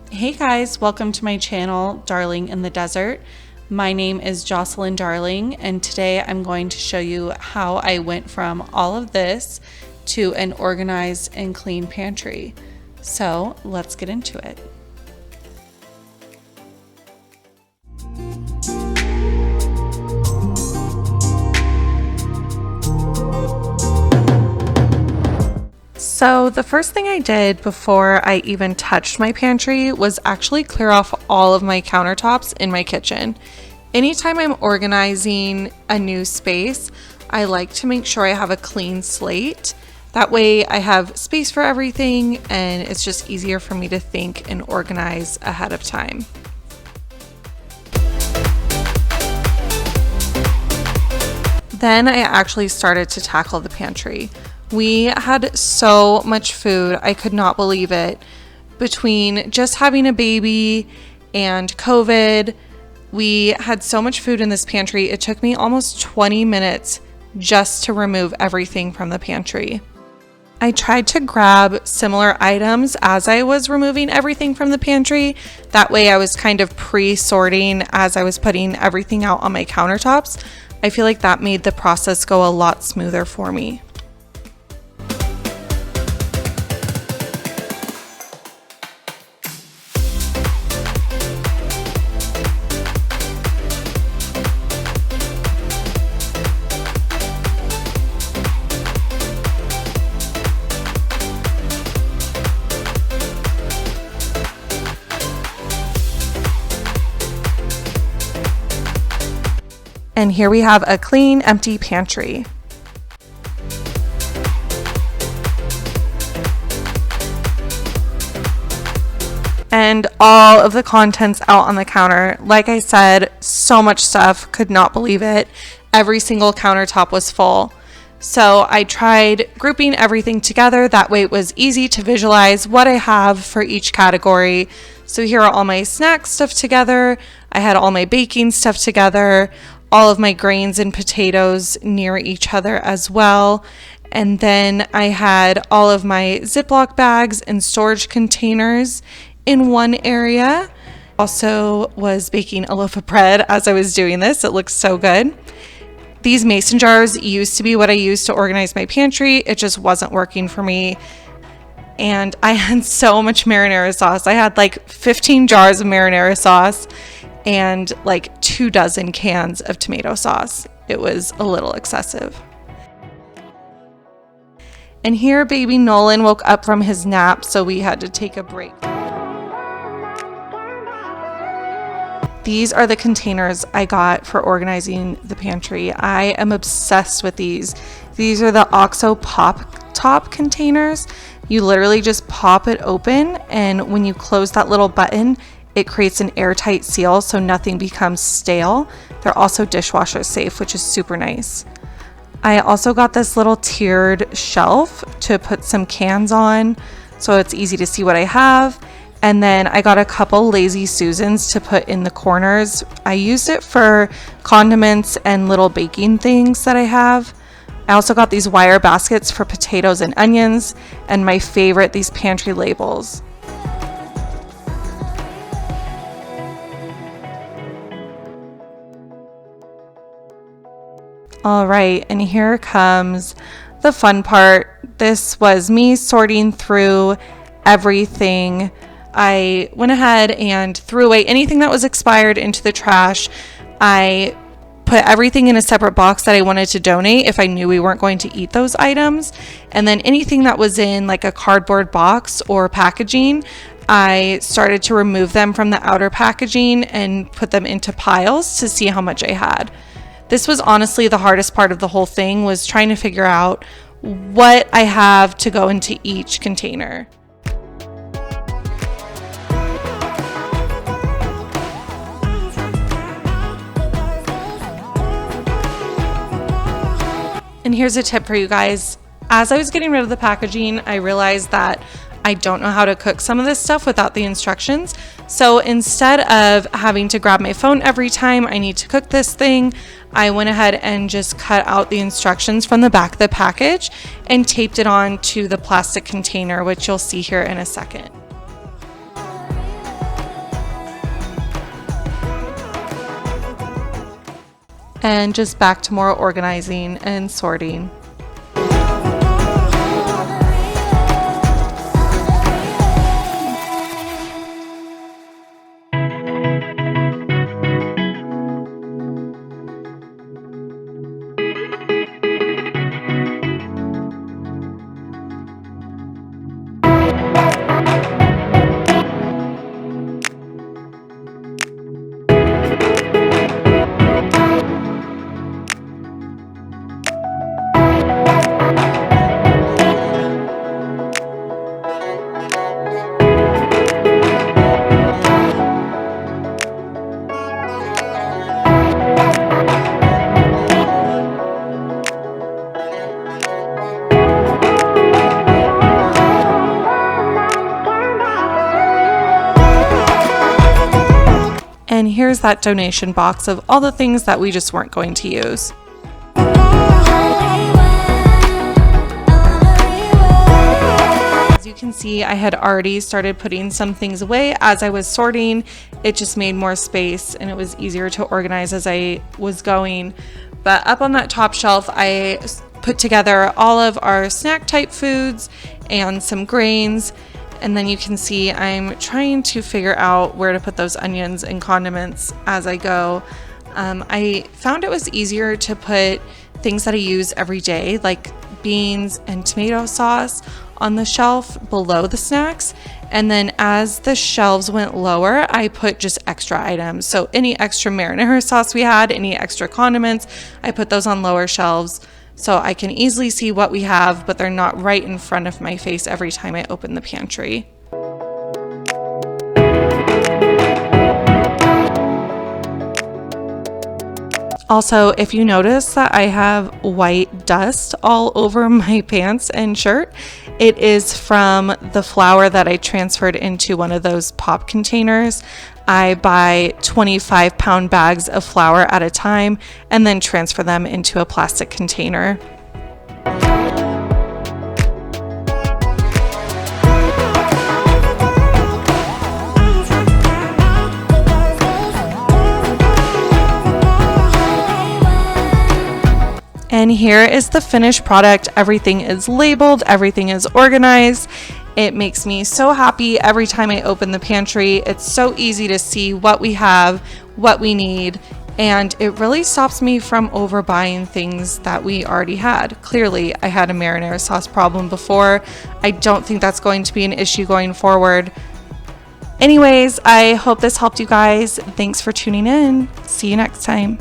Hey guys, welcome to my channel, Darling in the Desert. My name is Jocelyn Darling, and today I'm going to show you how I went from all of this to an organized and clean pantry. So let's get into it. So the first thing I did before I even touched my pantry was actually clear off all of my countertops in my kitchen. Anytime I'm organizing a new space, I like to make sure I have a clean slate. That way I have space for everything and it's just easier for me to think and organize ahead of time. Then I actually started to tackle the pantry. We had so much food, I could not believe it. Between just having a baby and COVID, we had so much food in this pantry. It took me almost 20 minutes just to remove everything from the pantry. I tried to grab similar items as I was removing everything from the pantry. That way I was kind of pre-sorting as I was putting everything out on my countertops. I feel like that made the process go a lot smoother for me. And here we have a clean, empty pantry. And all of the contents out on the counter. Like I said, so much stuff, could not believe it. Every single countertop was full. So I tried grouping everything together. That way it was easy to visualize what I have for each category. So here are all my snack stuff together. I had all my baking stuff together. All of my grains and potatoes near each other as well. And then I had all of my Ziploc bags and storage containers in one area. Also was baking a loaf of bread as I was doing this. It looks so good. These mason jars used to be what I used to organize my pantry. It just wasn't working for me. And I had so much marinara sauce. I had like 15 jars of marinara sauce and like 24 cans of tomato sauce. It was a little excessive. And here baby Nolan woke up from his nap, so we had to take a break. These are the containers I got for organizing the pantry. I am obsessed with these. These are the OXO pop top containers. You literally just pop it open, and when you close that little button, it creates an airtight seal so nothing becomes stale. They're also dishwasher safe, which is super nice. I also got this little tiered shelf to put some cans on so it's easy to see what I have. And then I got a couple Lazy Susans to put in the corners. I used it for condiments and little baking things that I have. I also got these wire baskets for potatoes and onions, and my favorite, these pantry labels. All right, and here comes the fun part. This was me sorting through everything. I went ahead and threw away anything that was expired into the trash. I put everything in a separate box that I wanted to donate if I knew we weren't going to eat those items. And then anything that was in like a cardboard box or packaging, I started to remove them from the outer packaging and put them into piles to see how much I had. This was honestly the hardest part of the whole thing, was trying to figure out what I have to go into each container. And here's a tip for you guys. As I was getting rid of the packaging, I realized that I don't know how to cook some of this stuff without the instructions. So instead of having to grab my phone every time I need to cook this thing, I went ahead and just cut out the instructions from the back of the package and taped it on to the plastic container, which you'll see here in a second. and just back to more organizing and sorting. And here's that donation box of all the things that we just weren't going to use. As you can see, I had already started putting some things away as I was sorting. It just made more space and it was easier to organize as I was going. But up on that top shelf, I put together all of our snack type foods and some grains. And then you can see I'm trying to figure out where to put those onions and condiments as I go. I found it was easier to put things that I use every day, like beans and tomato sauce, on the shelf below the snacks. And then as the shelves went lower, I put just extra items. So any extra marinara sauce we had, any extra condiments, I put those on lower shelves, so I can easily see what we have, but they're not right in front of my face every time I open the pantry. Also, if you notice that I have white dust all over my pants and shirt, it is from the flour that I transferred into one of those pop containers. I buy 25-pound bags of flour at a time and then transfer them into a plastic container. And here is the finished product. Everything is labeled, everything is organized. It makes me so happy every time I open the pantry. It's so easy to see what we have, what we need, and it really stops me from overbuying things that we already had. Clearly, I had a marinara sauce problem before. I don't think that's going to be an issue going forward. Anyways, I hope this helped you guys. Thanks for tuning in. See you next time.